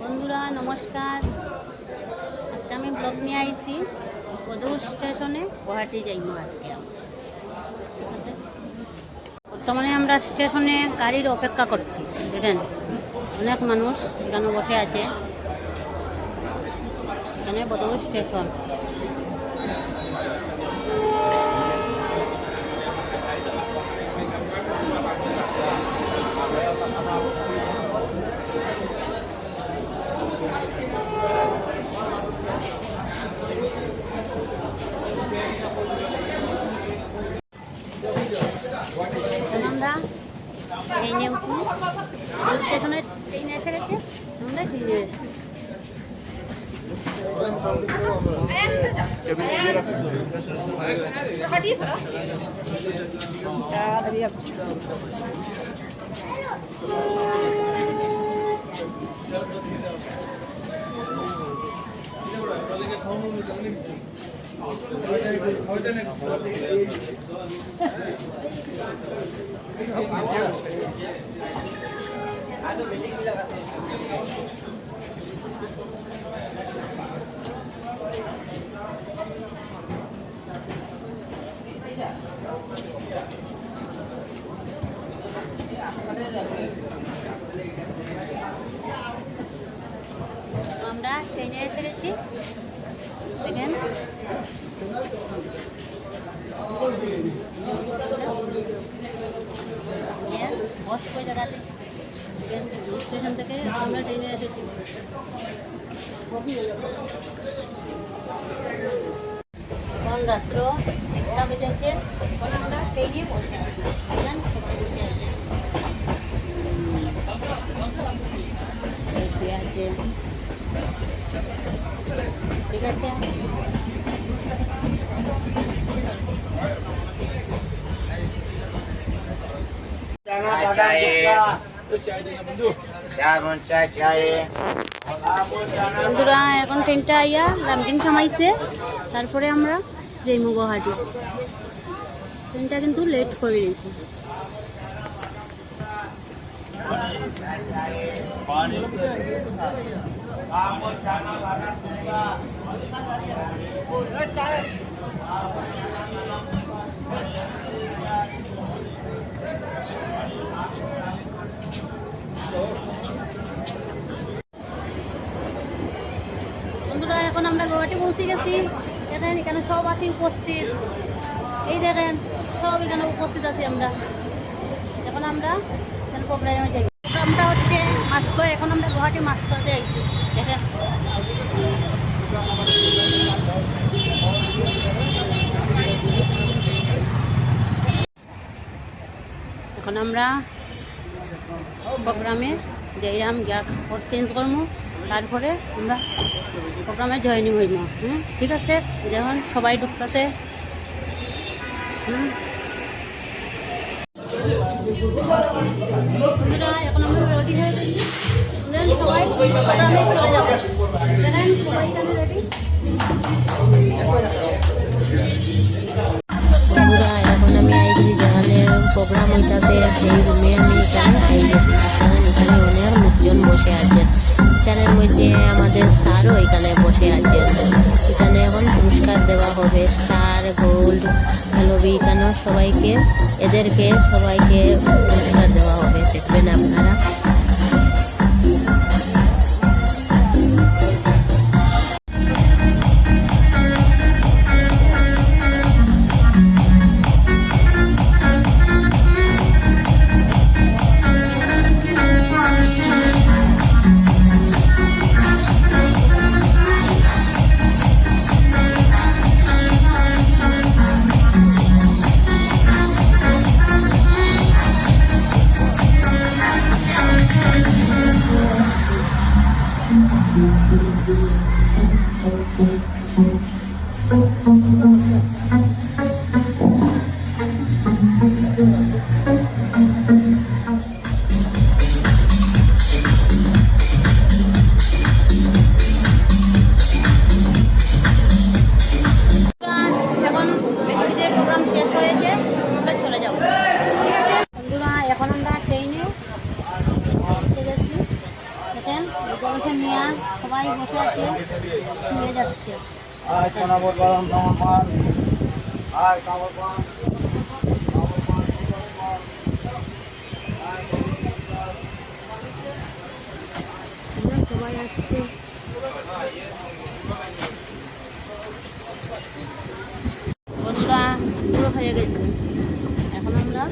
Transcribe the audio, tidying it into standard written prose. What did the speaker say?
বন্ধুরা নমস্কার। আজকে আমি ব্লগ নিয়ে আইছি বদৌর স্টেশনে গুয়াহাটি যাইব আজকে। ঠিক আছে, বর্তমানে আমরা স্টেশনে গাড়ির অপেক্ষা করছি। দেখেন অনেক মানুষ এখানে বসে আছে। এখানে বদৌর স্টেশন। আমরা ট্রেনে উঠি, স্টেশনে ট্রেনে এসে গেছে, আমরা ট্রেনে এসে গেছি। দেখেন বস কই জায়গাতে স্টেশন থেকে আমরা ট্রেনে এসেছি। এখন রাত্র 1টা বেজেছে। এখন আমরা ট্রেনে বসে আছি। সবাই বসে আছে, শুয়ে আছে। ঠিক আছে, বন্ধুরা এখন ট্রেনটা আইয়া লামডিং থামাইছে। তারপরে আমরা যাইমু গুয়াহাটি। ট্রেনটা কিন্তু লেট করে দিয়েছে। বন্ধুরা এখন আমরা গুয়াহাটি পৌঁছে গেছি। দেখেন এখানে সব আছি উপস্থিত। এই দেখেন সব এখানে উপস্থিত আছি আমরা। এখন আমরা এখানে প্রোগ্রামে যাই। প্রোগ্রামটা হচ্ছে মাস্কো। এখন আমরা গুয়াহাটি মাস্কোতে আইছি। দেখেন এখন আমরা প্রোগ্রামে যাইলাম, গিয়া কোড চেঞ্জ করবো। তারপরে আমরা প্রোগ্রামে জয়েনিং হইব। ঠিক আছে, যেমন সবাই ঢুকতেছে। এখন আমরা রেডি হয়ে গেছি। সবাই প্রোগ্রামে চলে যাবো। দেখেন সবাই এখানে রেডি। বন্ধুরা এখন আমি আইছি যেখানে প্রোগ্রাম হইতাছে, সেই রুমে আমি এখানে আই গেছি। কারণ এখানে অনেক লোকজন বসে আছেন। এখানের মধ্যে আমাদের স্যারও এখানে বসে আছেন। এখানে এখন পুরস্কার দেওয়া হবে, স্টার, গোল্ড, হ্যালোবি। এখানেও সবাইকে সবাইকে পুরস্কার দেওয়া হবে। দেখবেন আপনারা। বসেছে মিয়া, সবাই বসে আছে, শুয়ে যাচ্ছে। সবাই আসছে। বন্ধুরা পুরো হয়ে গেছে, এখন আমরা